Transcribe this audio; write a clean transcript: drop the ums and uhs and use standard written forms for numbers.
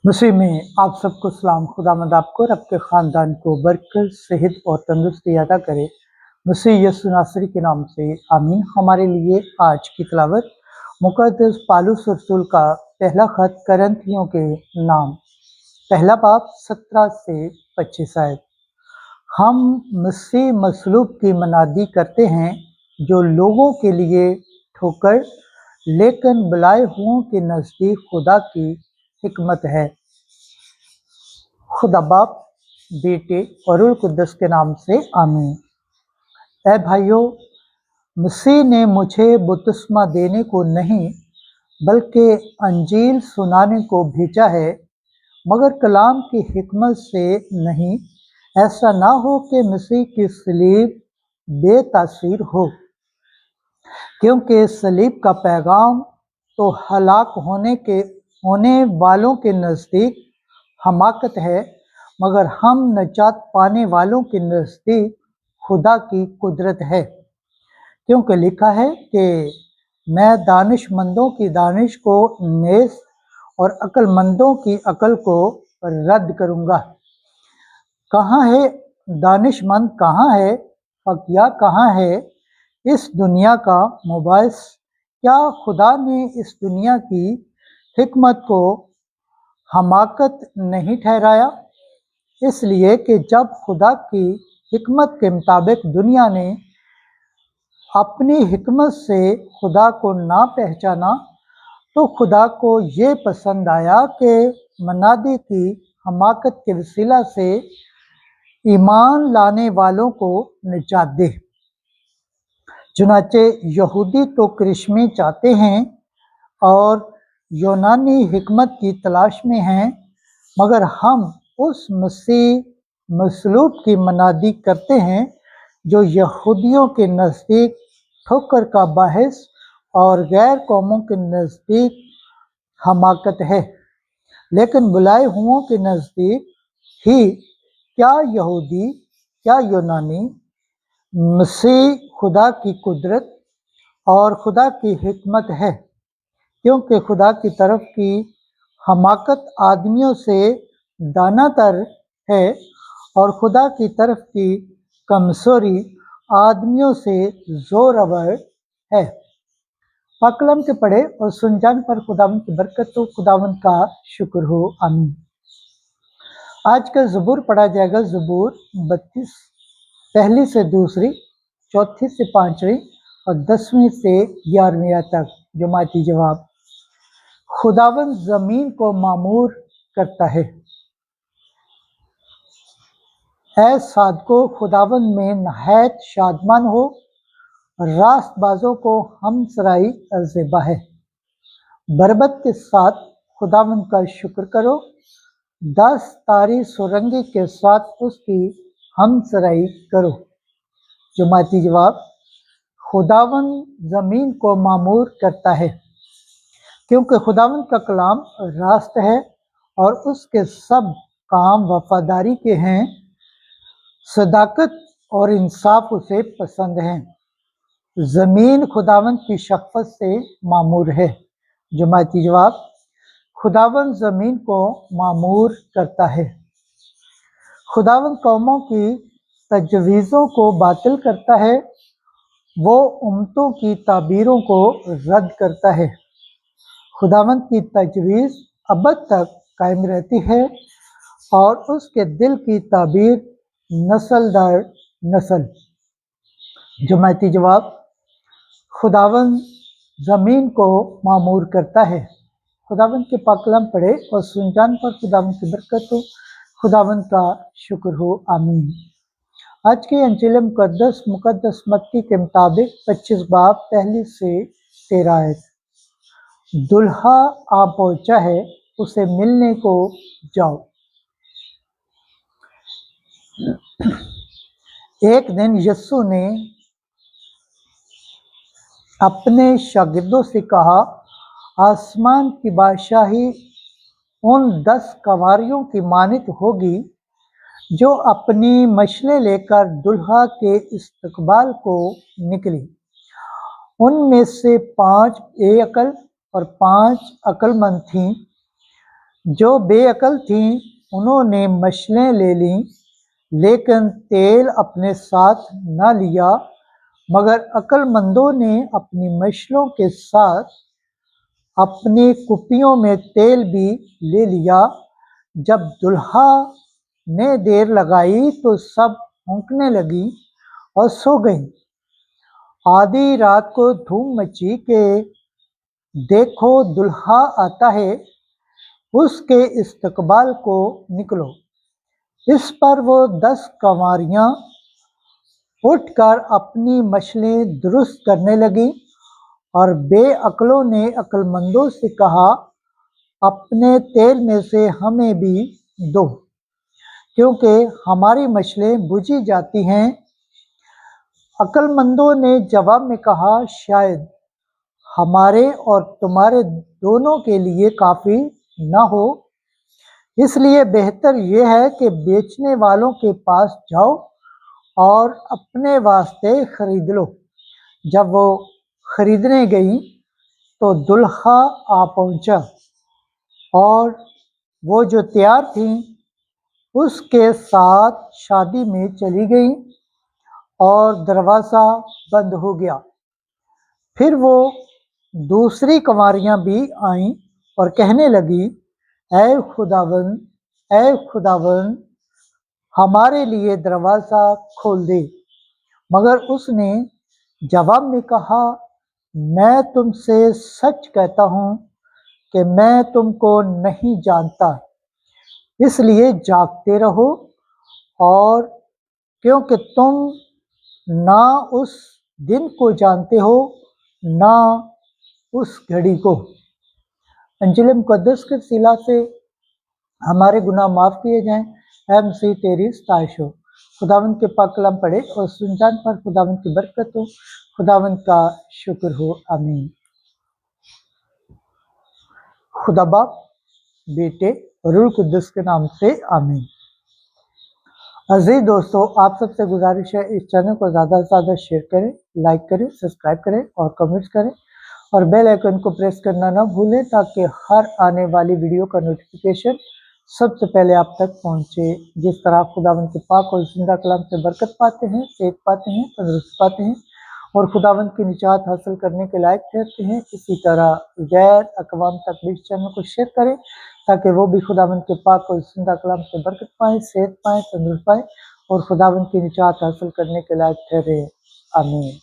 मसीह में आप सबको सलाम। खुदावंद आपको और आपके ख़ानदान को बरकत, सेहत और तंदुरुस्ती अता करे। मसीह यीशु नासरी के नाम से आमीन। हमारे लिए आज की तिलावत मुक़द्दस पौलुस रसूल का पहला ख़त करंथियों के नाम, पहला बाब 17 से 25 आयत। हम मसीह मसलूब की मनादी करते हैं, जो लोगों के लिए ठोकर लेकिन बुलाए हुओं के नज़दीक खुदा की हिकमत है। खुदा बाप, बेटे और रूह कुद्दस के नाम से आमीन। ऐ भाइयों, मसीह ने मुझे बपतिस्मा देने को नहीं बल्कि अंजील सुनाने को भेजा है, मगर कलाम की हिकमत से नहीं, ऐसा ना हो कि मसीह की सलीब बेतासीर हो। क्योंकि सलीब का पैगाम तो हलाक होने वालों के नज़दीक हमाकत है, मगर हम नजात पाने वालों के नज़दीक खुदा की कुदरत है। क्योंकि लिखा है कि मैं दानिशमंदों की दानिश को नेस्त और अक्लमंदों की अक्ल को रद्द करूँगा। कहाँ है दानिशमंद, कहाँ है फकिया, कहाँ है इस दुनिया का मुबाइस? क्या खुदा ने इस दुनिया की हिकमत को हमाकत नहीं ठहराया? इसलिए कि जब खुदा की हिकमत के मुताबिक दुनिया ने अपनी हिकमत से खुदा को ना पहचाना, तो खुदा को ये पसंद आया कि मनादी की हमाकत के वसीला से ईमान लाने वालों को निजात दे। चुनाचे यहूदी तो करिश्मे चाहते हैं और यूनानी हिकमत की तलाश में हैं, मगर हम उस मसीह मसलूब की मनादी करते हैं, जो यहूदियों के नज़दीक ठोकर का बाहिस और गैर कौमों के नज़दीक हमाकत है, लेकिन बुलाए हुओं के नज़दीक ही क्या यहूदी क्या यूनानी मसीह खुदा की कुदरत और खुदा की हिकमत है। क्योंकि खुदा की तरफ की हमाकत आदमियों से दानातर है और खुदा की तरफ की कमजोरी आदमियों से जोरवर है। पाकलम के पढ़े और सुन जान पर खुदावंद की बरकत हो, खुदावंद का शुक्र हो, आमीन। आज का ज़बूर पढ़ा जाएगा, ज़बूर 32, पहली से दूसरी, चौथी से पांचवी और 10वीं से 11वीं तक। जमाती जवाब। खुदावंद ज़मीन को मामूर करता है। ऐ सादको, खुदावंद में नहायत शादमान हो, रास्तबाजों को हमसराई ज़ेबा है। बरबत के साथ खुदावंद का शुक्र करो, 10 तारी सुरंगी के साथ उसकी हमसराई करो। जमाती जवाब। खुदावंद ज़मीन को मामूर करता है, क्योंकि खुदावंद का कलाम रास्त है और उसके सब काम वफादारी के हैं। सदाकत और इंसाफ उसे पसंद हैं। ज़मीन खुदावंद की शफ़क़त से मामूर है। जमाती जवाब। खुदावंद ज़मीन को मामूर करता है। खुदावंद कौमों की तजवीज़ों को बातिल करता है, वो उम्मतों की ताबीरों को रद्द करता है। खुदावंद की तजवीज़ अबद तक कायम रहती है और उसके दिल की ताबीर नस्ल दर नस्ल। जमाती जवाब। खुदावंद ज़मीन को मामूर करता है। खुदावंद के पाकलाम पढ़े और सुनजान पर खुदावंद की बरकत हो, खुदावंद का शुक्र हो, आमीन। आज के अंजील मुकद्दस मत्ती के मुताबिक 25 बाब पहली से 13 आयत। दुल्हा आ पहुंचा है, उसे मिलने को जाओ। एक दिन यीशु ने अपने शागिर्दों से कहा, आसमान की बादशाही उन 10 कंवारियों की मानित होगी जो अपनी मशलें लेकर दुल्हा के इस्तकबाल को निकली। उनमें से 5 बेअक्ल और 5 अक्लमंद थीं। जो बेअकल थीं उन्होंने मछलियाँ ले लीं, लेकिन तेल अपने साथ न लिया, मगर अक्लमंदों ने अपनी मछलियों के साथ अपनी कुप्पियों में तेल भी ले लिया। जब दुल्हा ने देर लगाई तो सब भौंकने लगी और सो गईं। आधी रात को धूम मची कि देखो दुल्हा आता है, उसके इस्तकबाल को निकलो। इस पर वो 10 कंवारियाँ उठकर अपनी मछलियाँ दुरुस्त करने लगीं और बेअक्लों ने अक्लमंदों से कहा, अपने तेल में से हमें भी दो, क्योंकि हमारी मछलियाँ बुझी जाती हैं। अक्लमंदों ने जवाब में कहा, शायद हमारे और तुम्हारे दोनों के लिए काफ़ी न हो, इसलिए बेहतर यह है कि बेचने वालों के पास जाओ और अपने वास्ते खरीद लो। जब वो खरीदने गई तो दुल्हा आ पहुंचा और वो जो तैयार थी उसके साथ शादी में चली गई और दरवाज़ा बंद हो गया। फिर वो दूसरी कंवारियाँ भी आईं और कहने लगी, ऐ खुदावन, हमारे लिए दरवाज़ा खोल दे। मगर उसने जवाब में कहा, मैं तुमसे सच कहता हूँ कि मैं तुमको नहीं जानता, इसलिए जागते रहो, और क्योंकि तुम ना उस दिन को जानते हो ना उस घड़ी को। अंजिल मुक़द्दस के वसीला से हमारे गुनाह माफ़ किए जाएं। ऐ मसीह तेरी सताइश हो। खुदावंद के पाक कलाम पढ़े और सुनजान पर खुदावंद की बरकत हो। खुदावंद का शुक्र हो। आमीन। खुदा बाप, बेटे और रूह कुद्दुस के नाम से आमीन। अजीज दोस्तों, आप सबसे गुजारिश है इस चैनल को ज़्यादा से ज़्यादा शेयर करें, लाइक करें, सब्सक्राइब करें और कमेंट्स करें, और बेल आइकन को प्रेस करना ना भूलें ताकि हर आने वाली वीडियो का नोटिफिकेशन सबसे पहले आप तक पहुंचे। जिस तरह खुदावंद के पाक और जिंदा कलाम से बरकत पाते हैं, सेहत पाते हैं, तंदुरुस्त पाते हैं और खुदावंद की निजात हासिल करने के लायक ठहरते हैं, इसी तरह गैर अक़वाम तक भी इस चैनल को शेयर करें ताकि वो भी खुदावंद के पाक और जिंदा कलाम से बरकत पाएँ, सेहत पाएँ, तंदुरुस्त पाएँ और खुदावंद की निजात हासिल करने के लायक ठहरे। आमीन।